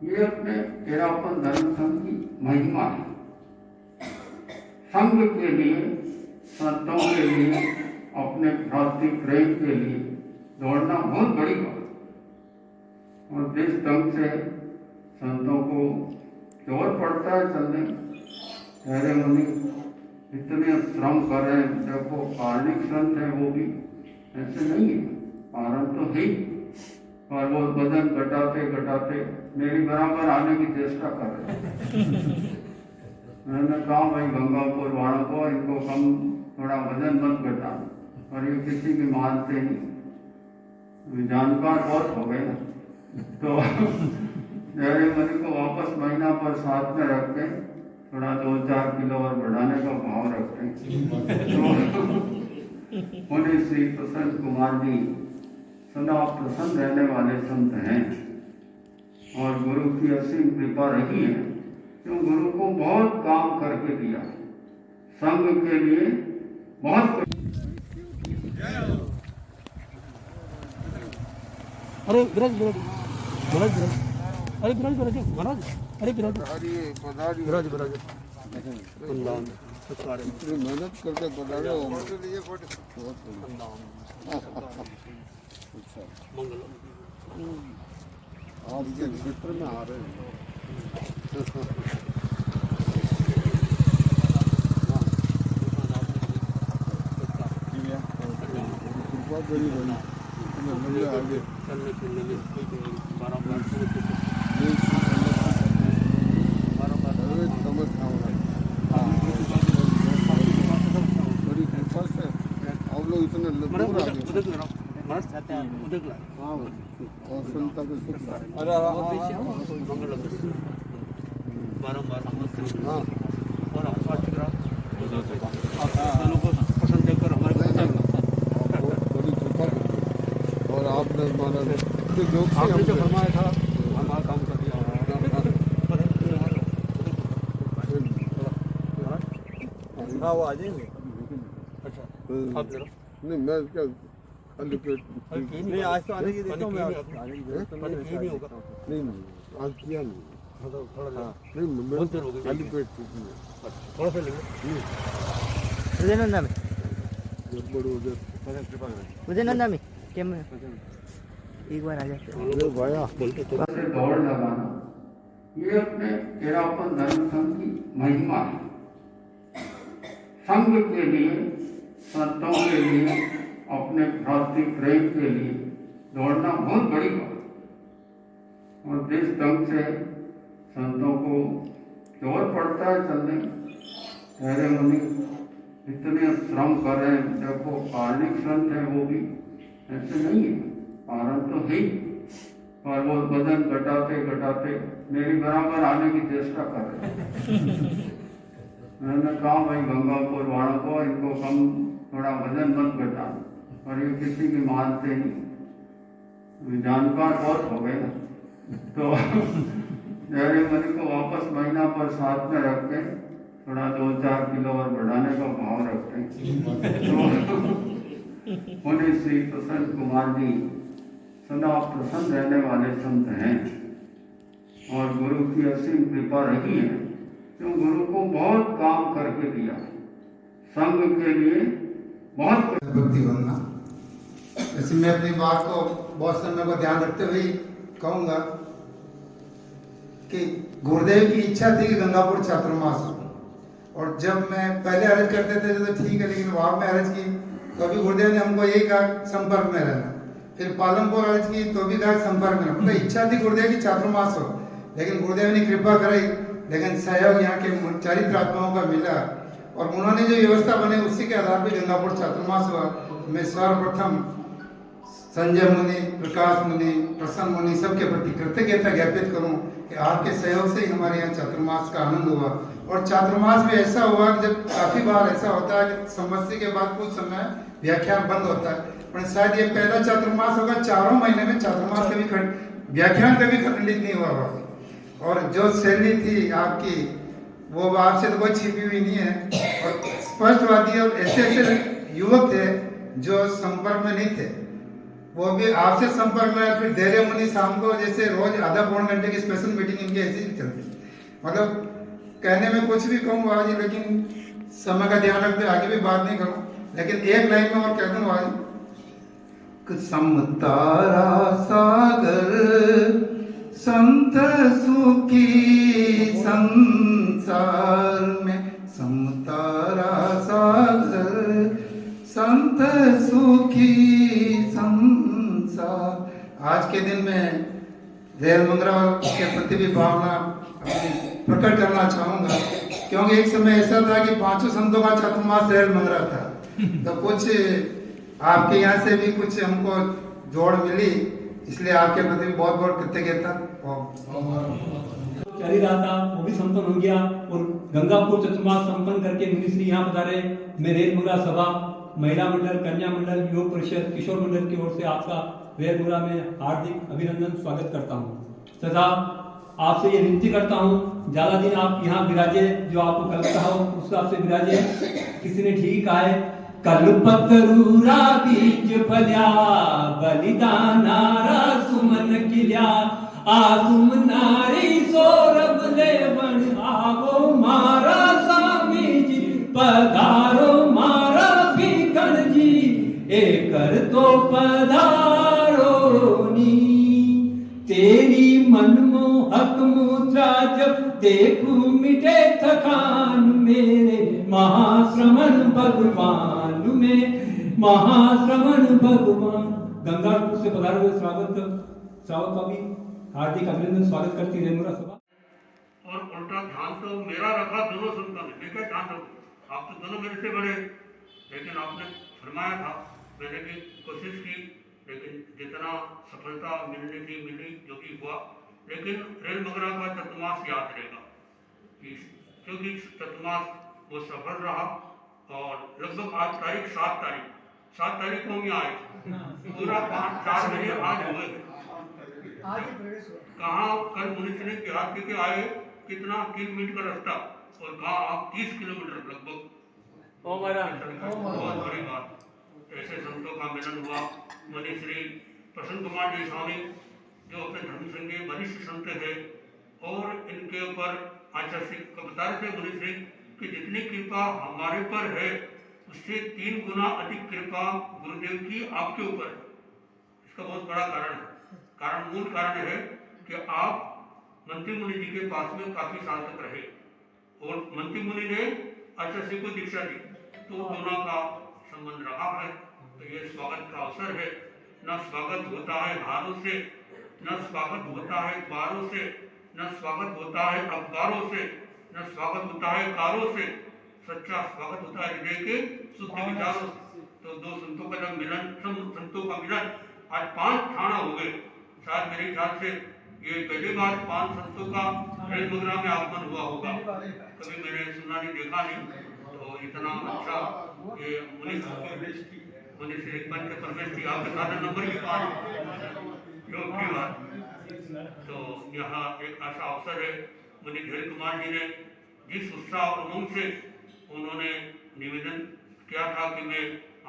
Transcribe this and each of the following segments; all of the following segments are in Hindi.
ये अपने तेरापन धर्म संघ की महिमा है। संघ के लिए, संतों के लिए, अपने भ्रातृ प्रेम के लिए दौड़ना बहुत बड़ी बात है। और जिस ढंग से संतों को जोर पड़ता है चलने, ठहरे मुनि इतने श्रम कर रहे हैं। देखो कारणिक संत है, वो भी ऐसे नहीं है, कारण तो है ही, और वो वजन घटाते घटाते मेरी बराबर आने की चेष्टा कर रहे हैं। मैंने कहा भाई गंगापुर वालों को इनको कम थोड़ा वजन मत घटा, और ये किसी की मानते नहीं, जानकार बहुत हो गए ना। तो जहरे मनी को वापस महीना पर साथ में रख के थोड़ा 2-4 किलो और बढ़ाने का भाव रखते हैं। तो मुनि श्री प्रसन्न कुमार जी सदा प्रसन्न रहने वाले संत हैं, और गुरु की असीम कृपा रही है, तो गुरु को बहुत काम करके दिया, संघ के लिए बहुत। अरे विराज विराज विराज विराज अरे विराज विराज महाराज अरे विराज विराज विराज इतनी मेहनत करके पधारे हो। आपके क्षेत्र में आ रहे हैं। कृपा करी बनी मुझे आगे समझ बड़ी कृपा से आप लोग इतने दूर आ गए। और संता के सुख अरे पसंद देकर हमारे बड़ी कृपा और आपने हमारा जो फरमाया था हमारा काम कर दिया। हाँ वो आ जाएंगे। अच्छा आप जरा नहीं मैं क्या खाली पेट नहीं आज तो आने की देता हूँ मैं नहीं होगा नहीं आज किया नहीं थोड़ा नहीं मैं खाली पेट थोड़ा सा लेंगे उदयनंदा में गड़बड़ हो जाए। उदयनंदा में क्या में एक बार आ जाते अरे भैया से दौड़ लगाना, ये अपने तेरापन धर्म संघ की महिमा है। संघ के लिए, संतों के लिए, अपने भ्रातृ प्रेम के लिए दौड़ना बहुत बड़ी बात है। और जिस ढंग से संतों को जोर पड़ता है चलने, ठहरे मुनि इतने श्रम कर रहे हैं। देखो कारणिक संत है, वो भी ऐसे नहीं है, कारण तो है ही, और वो वजन घटाते घटाते मेरी बराबर आने की चेष्टा कर रहे हैं। मैंने कहा भाई गंगापुर वालों को इनको कम थोड़ा वजन मत घटा, और ये किसी की मानते नहीं, जानकार बहुत हो गए ना। तो जहरे मनी को वापस महीना पर साथ में रख के थोड़ा 2-4 किलो और बढ़ाने का भाव रखते हैं। तो मुनि श्री प्रसन्न कुमार जी सदा प्रसन्न रहने वाले संत हैं, और गुरु की असीम कृपा रही है, तो गुरु को बहुत काम करके दिया, संघ के लिए बहुत भक्ति बनना। जैसे मैं अपनी बात को बहुत समय को ध्यान रखते हुए कहूँगा कि गुरुदेव की इच्छा थी कि गंगापुर चातुर्मास हो, और जब मैं पहले अर्ज करते थे तो ठीक है, लेकिन वहां में अर्ज की तो अभी गुरुदेव ने हमको यही कहा संपर्क में रहना। फिर पालनपुर अर्ज की तो भी कहा संपर्क में रहना। मतलब इच्छा थी गुरुदेव की चातुर्मास हो, लेकिन गुरुदेव ने कृपा कराई, लेकिन सहयोग यहाँ के चरित्र आत्माओं का मिला, और उन्होंने जो व्यवस्था बनी उसी के आधार पर गंगापुर चातुर्मास हुआ। मैं सर्वप्रथम संजय मुनि, प्रकाश मुनि, प्रसन्न मुनि सबके प्रति कृतज्ञता ज्ञापित करूं कि आपके सहयोग से ही हमारे यहाँ चातुर्मास का आनंद हुआ। और चातुर्मास भी ऐसा हुआ कि जब काफी बार ऐसा होता है कि संवत्सरी के बाद कुछ समय व्याख्यान बंद होता है, पर शायद ये पहला चातुर्मास होगा 4 महीने में चातुर्मास कभी व्याख्यान कभी खंडित नहीं हुआ। और जो शैली थी आपकी वो आपसे तो कोई छिपी हुई नहीं है, और स्पष्टवादी और ऐसे ऐसे युवक थे जो संपर्क में नहीं थे, वो भी आपसे संपर्क में। फिर धैर्य मुनि शाम को जैसे रोज आधा पौन घंटे की स्पेशल मीटिंग इनकी ऐसी ही चलती है। मतलब कहने में कुछ भी कहूँ बाबा जी, लेकिन समय का ध्यान रखते आगे भी बात नहीं करूँ, लेकिन एक लाइन में और कह दूँ बाबा जी, समतारा सागर संत सुखी संसार में, समतारा सागर संत सुखी संसार। आज के दिन में रेल मंगरा के प्रति भी भावना अपनी प्रकट करना चाहूंगा, क्योंकि एक समय ऐसा था कि 5 संतों का चतुर्मास रेल मंगरा था। तो कुछ आपके यहाँ से भी कुछ हमको जोड़ मिली, इसलिए आपके प्रति भी बहुत बहुत कृतज्ञता। चल ही रहा था, वो भी संपन्न हो गया और गंगापुर चतुर्मास संपन्न करके मुनिश्री यहाँ पधारे। मैं रेल मंगरा सभा, महिला मंडल, कन्या मंडल, युवक परिषद, किशोर मंडल की ओर से आपका रेल मंगरा में हार्दिक अभिनंदन स्वागत करता हूँ तथा आपसे ये विनती करता हूँ ज्यादा दिन आप यहाँ विराजे, जो आपको कल्पना हो उसका आपसे विराजे। किसी ने ठीक कहा है, कल्पतरुरा बीज फल्या बलिदानारा सुमन किल्या, आसुम नारी सौरभ ले बन आवो मारा स्वामी जी, पधारो मारा भीखन जी, एकर तो पधारो नी। तेरी मनमोहक मुद्रा जब देखूं मिटे थकान मेरे, महाश्रवण भगवान में, महाश्रवण भगवान। गंगापुर से पधारे हुए स्वागत का भी हार्दिक अभिनंदन स्वागत करती है रेमुरा सभा। और उल्टा ध्यान तो मेरा रखा दोनों संतों ने, मैं क्या ध्यान रखूं, आप तो दोनों मेरे से बड़े, लेकिन आपने फरमाया था, मैंने भी कोशिश की, लेकिन जितना सफलता मिलने की मिली, जो भी हुआ, लेकिन रेल मंगरा का चतुर्मास याद रहेगा, क्योंकि चतुर्मास वो सफल रहा। और लगभग आज तारीख 7 तारीख को हम यहाँ आए, पूरा 4 महीने आज हुए। कहाँ कल मुनिश्री ने याद करके आए, कितना किलोमीटर का रास्ता, और कहाँ आप 30 किलोमीटर लगभग। बहुत बड़ी बात, ऐसे संतों का मिलन हुआ। मुनिश्री प्रसन्न कुमार जी स्वामी जो अपने धर्म संघ के वरिष्ठ संत है, और इनके ऊपर आचार्य को बता रहे थे मुनिश्री कि जितनी कृपा हमारे पर है उससे 3 गुना अधिक कृपा गुरुदेव की आपके ऊपर है। इसका बहुत बड़ा कारण मूल कारण है कि आप मंत्री मुनि जी के पास में काफी साल तक रहे, और मंत्री मुनि ने आचार्य को दीक्षा दी, तो दोनों का संबंध रहा है। तो ये स्वागत का अवसर है। न स्वागत होता है हारों से, न स्वागत होता है द्वारों से, न स्वागत होता है अखबारों से, न स्वागत होता है कारों से, सच्चा स्वागत होता है हृदय के शुद्ध विचारों से। तो 2 संतों का जब मिलन, संतों का मिलन, आज 5 थाना हो गए। शायद मेरे ख्याल से ये पहली बार 5 संतों का रेल मंगरा में आगमन हुआ होगा, कभी मैंने सुना नहीं, देखा नहीं। तो इतना अच्छा ये मुनिश्री पंच परमेश्वरी आपके साथ नंबर की 5 योग की बात। तो यहाँ एक ऐसा अवसर है, मुनि धीर कुमार जी ने जिस उत्साह और उमंग से उन्होंने निवेदन किया था कि मैं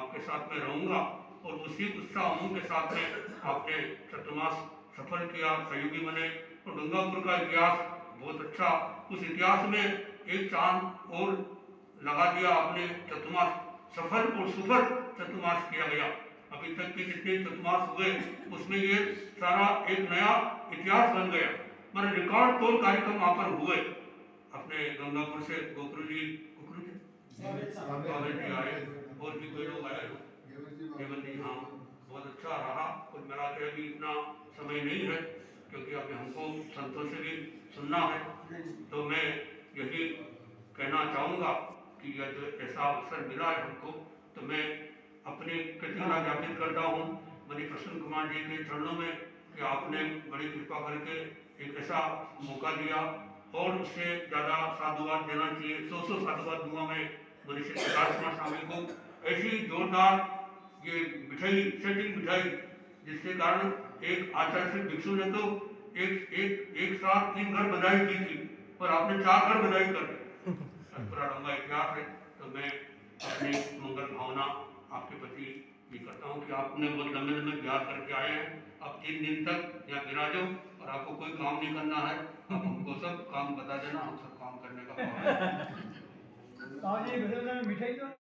आपके साथ में रहूंगा, और उसी उत्साह उमंग के साथ में आपने चतुर्मास सफल किया, सहयोगी बने। और गंगापुर का इतिहास बहुत अच्छा, उस इतिहास में एक चांद और लगा दिया आपने। चतुर्मास सफल और सुफल चतुर्मास किया गया। अभी तक के जितने चतुर्मास हुए उसमें ये सारा एक नया इतिहास बन गया, मतलब रिकॉर्ड तोड़ कार्यक्रम वहाँ पर हुए। अपने गंगापुर से गोकुल जी आए, और भी कोई लोग आए, केवल जी, हाँ, बहुत अच्छा रहा। और मेरा तो अभी इतना समय नहीं है, क्योंकि अभी हमको संतों से भी सुनना है। तो मैं यही कहना चाहूँगा कि यह जो ऐसा अवसर मिला है हमको, तो मैं अपनी कृतज्ञता ज्ञापित करता हूँ मुनि प्रसन्न कुमार जी के चरणों में कि आपने बड़ी कृपा करके एक ऐसा मौका दिया, और उससे ज़्यादा साधुवाद देना चाहिए। 100 साधुवाद दूंगा मैं मुनि श्री प्रकाश कुमार स्वामी को। ऐसी जोरदार ये मिठाई, सेटिंग मिठाई, जिसके कारण एक आचार्य श्री भिक्षु ने तो एक साथ 3 घर बधाई की थी, और आपने 4 घर बधाई कर दी। पूरा लंबा इतिहास है। तो मैं अपनी मंगल भावना आपके प्रति ये करता हूँ कि आपने बहुत लंबे लंबे बिहार करके आए हैं, आप 3 दिन तक यहाँ विराजो और आपको कोई काम नहीं करना है, आप हमको सब काम बता देना, हम सब काम करने का मिठाई